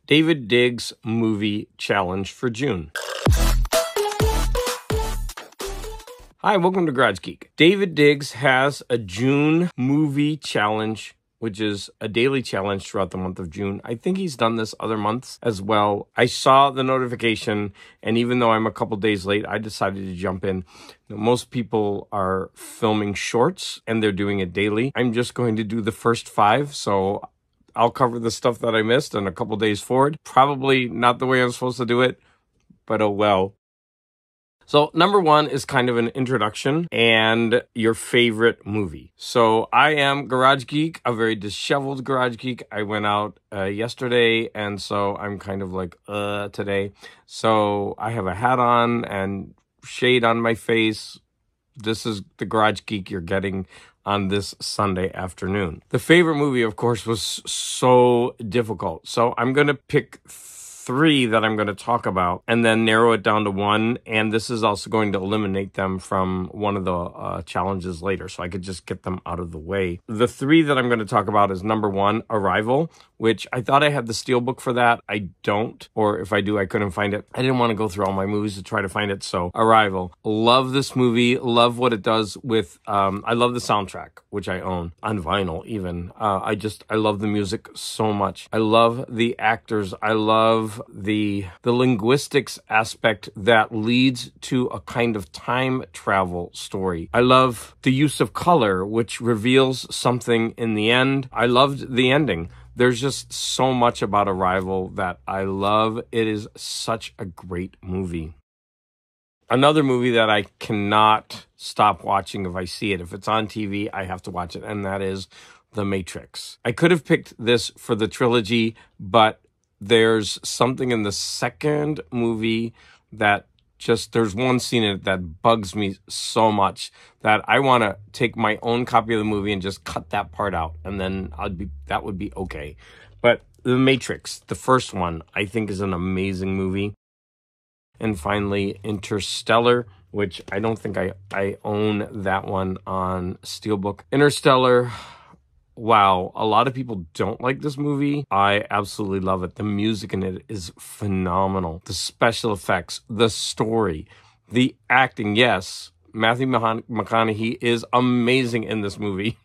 David Diggs movie challenge for June. Hi, welcome to Garage Geek. David Diggs has a June movie challenge, which is a daily challenge throughout the month of June. I think he's done this other months as well. I saw the notification, and even though I'm a couple days late, I decided to jump in. Most people are filming shorts, and they're doing it daily. I'm just going to do the first 5, so I'll cover the stuff that I missed in a couple days forward. Probably not the way I'm supposed to do it, but oh well. So number 1 is kind of an introduction and your favorite movie. So I am Garage Geek, a very disheveled Garage Geek. I went out yesterday, and so I'm kind of like, today. So I have a hat on and shade on my face. This is the Garage Geek you're getting on this Sunday afternoon. The favorite movie, of course, was so difficult. So I'm going to pick 3 that I'm going to talk about and then narrow it down to 1. And this is also going to eliminate them from one of the challenges later, so I could just get them out of the way. The 3 that I'm going to talk about is number 1, Arrival, which I thought I had the steelbook for that. I don't, or if I do, I couldn't find it. I didn't want to go through all my movies to try to find it. So Arrival. Love this movie. Love what it does with, I love the soundtrack, which I own on vinyl even. I love the music so much. I love the actors. I love the linguistics aspect that leads to a kind of time travel story. I love the use of color, which reveals something in the end. I loved the ending. There's just so much about Arrival that I love. It is such a great movie. Another movie that I cannot stop watching if I see it. If it's on TV, I have to watch it, and that is The Matrix. I could have picked this for the trilogy, but there's something in the second movie that there's one scene in it that bugs me so much that I want to take my own copy of the movie and just cut that part out, and then that would be okay. But The Matrix, the first one, I think is an amazing movie. And finally, Interstellar, which I don't think I own that one on Steelbook. Interstellar, wow, a lot of people don't like this movie. I absolutely love it. The music in it is phenomenal. The special effects, the story, the acting. Yes, Matthew McConaughey is amazing in this movie.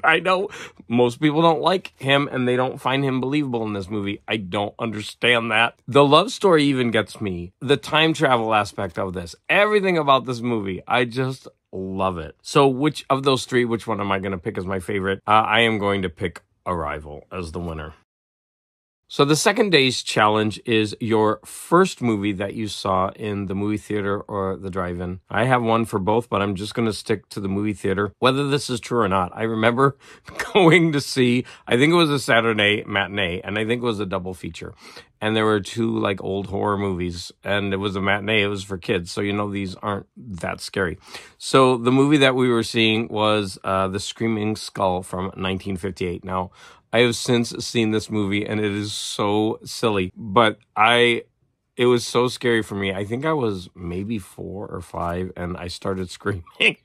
I know most people don't like him and they don't find him believable in this movie. I don't understand that. The love story even gets me. The time travel aspect of this. Everything about this movie. I just love it. So which of those 3, which one am I going to pick as my favorite? I am going to pick Arrival as the winner. So the second day's challenge is your first movie that you saw in the movie theater or the drive-in. I have one for both, but I'm just going to stick to the movie theater, whether this is true or not. I remember going to see, I think it was a Saturday matinee, and I think it was a double feature. And there were 2 like old horror movies, and it was a matinee. It was for kids, so these aren't that scary. So the movie that we were seeing was The Screaming Skull from 1958. Now, I have since seen this movie, and it is so silly, but it was so scary for me. I think I was maybe 4 or 5, and I started screaming.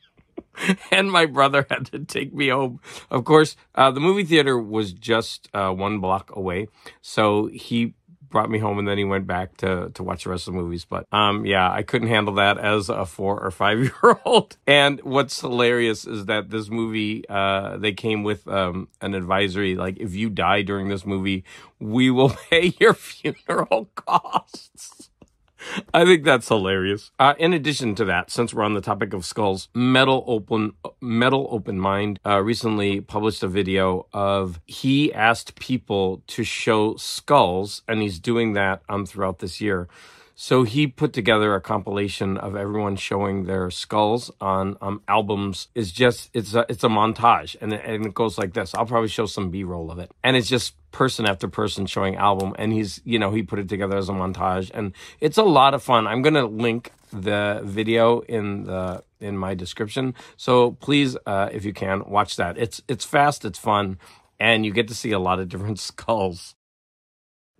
And my brother had to take me home. Of course, the movie theater was just 1 block away, so he brought me home, and then he went back to watch the rest of the movies. But yeah, I couldn't handle that as a 4 or 5-year-old. And what's hilarious is that this movie, they came with an advisory, like, if you die during this movie, we will pay your funeral costs. I think that's hilarious. In addition to that, since we're on the topic of skulls, Metal Open Mind recently published a video of he asked people to show skulls, and he's doing that throughout this year. So he put together a compilation of everyone showing their skulls on albums. It's a montage, and it goes like this. I'll probably show some B-roll of it, and it's just person after person showing album, and he put it together as a montage, and it's a lot of fun. I'm gonna link the video in my description, so please, if you can, watch that. It's fast, it's fun, and you get to see a lot of different skulls.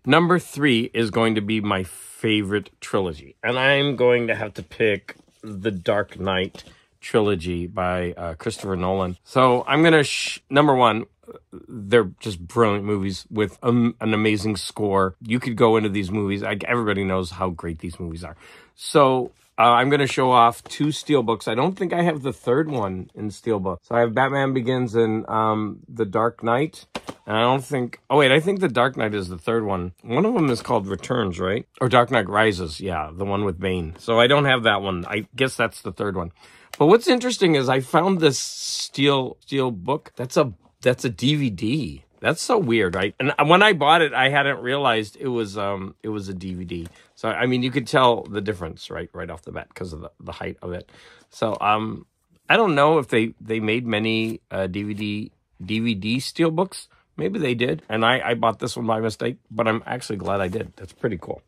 Number 3 is going to be my favorite trilogy, and I'm going to have to pick the Dark Knight trilogy by Christopher Nolan. So I'm going to, number 1, they're just brilliant movies with an amazing score. You could go into these movies. Everybody knows how great these movies are. So I'm going to show off 2 steelbooks. I don't think I have the third one in steelbook. So I have Batman Begins and The Dark Knight. And I don't think... Oh, wait, I think The Dark Knight is the third one. One of them is called Returns, right? Or Dark Knight Rises, yeah, the one with Bane. So I don't have that one. I guess that's the third one. But what's interesting is I found this steel book. That's a DVD. That's so weird, right? And when I bought it, I hadn't realized it was a DVD. So I mean, you could tell the difference right off the bat because of the height of it. So I don't know if they made many DVD steelbooks. Maybe they did, and I bought this one by mistake. But I'm actually glad I did. That's pretty cool.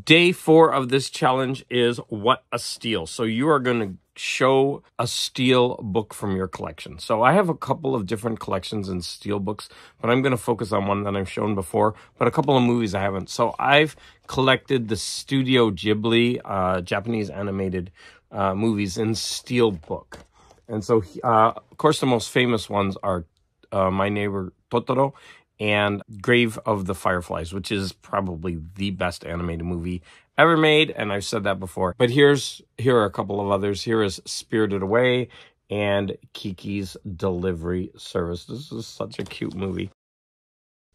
Day 4 of this challenge is What a Steal. So you are going to show a steel book from your collection. So I have a couple of different collections in steel books, but I'm going to focus on one that I've shown before, but a couple of movies I haven't. So I've collected the Studio Ghibli, Japanese animated movies in steel book. And so, of course, the most famous ones are My Neighbor Totoro and Grave of the Fireflies, which is probably the best animated movie ever made, and I've said that before. But here are a couple of others. Here is Spirited Away and Kiki's Delivery Service. This is such a cute movie.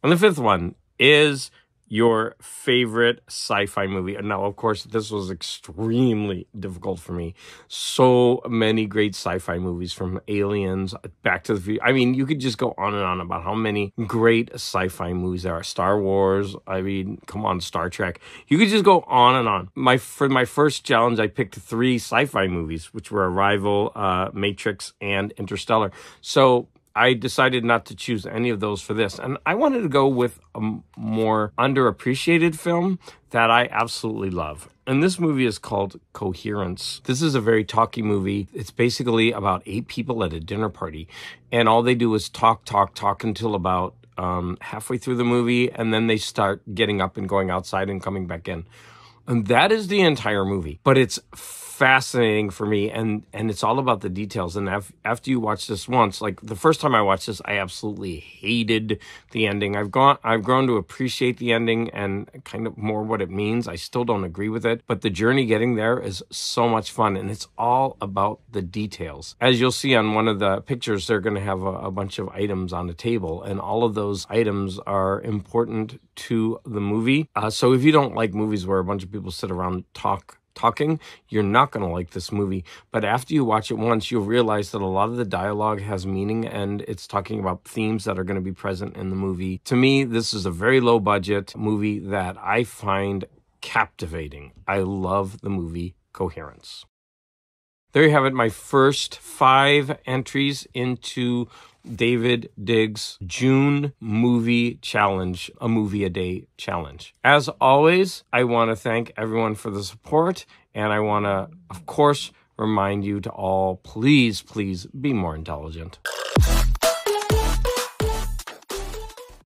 And the 5th one is your favorite sci-fi movie. And now, of course, this was extremely difficult for me. So many great sci-fi movies, from Aliens, Back to the Future. I mean, you could just go on and on about how many great sci-fi movies there are. Star Wars, I mean, come on, Star Trek. You could just go on and on. For my first challenge, I picked 3 sci-fi movies, which were Arrival, Matrix, and Interstellar. So I decided not to choose any of those for this. And I wanted to go with a more underappreciated film that I absolutely love. And this movie is called Coherence. This is a very talky movie. It's basically about 8 people at a dinner party. And all they do is talk until about halfway through the movie. And then they start getting up and going outside and coming back in. And that is the entire movie. But it's fascinating for me, and it's all about the details. And after you watch this once, like the first time I watched this, I absolutely hated the ending. I've grown to appreciate the ending and kind of more what it means. I still don't agree with it, but the journey getting there is so much fun, and it's all about the details. As you'll see on one of the pictures, they're going to have a bunch of items on the table, and all of those items are important to the movie. So if you don't like movies where a bunch of people sit around talking, you're not going to like this movie. But after you watch it once, you'll realize that a lot of the dialogue has meaning, and it's talking about themes that are going to be present in the movie. To me, this is a very low budget movie that I find captivating. I love the movie Coherence. There you have it, my first 5 entries into David Diggs' June movie challenge, a movie a day challenge. As always, I want to thank everyone for the support, and I want to, of course, remind you to all, please be more intelligent.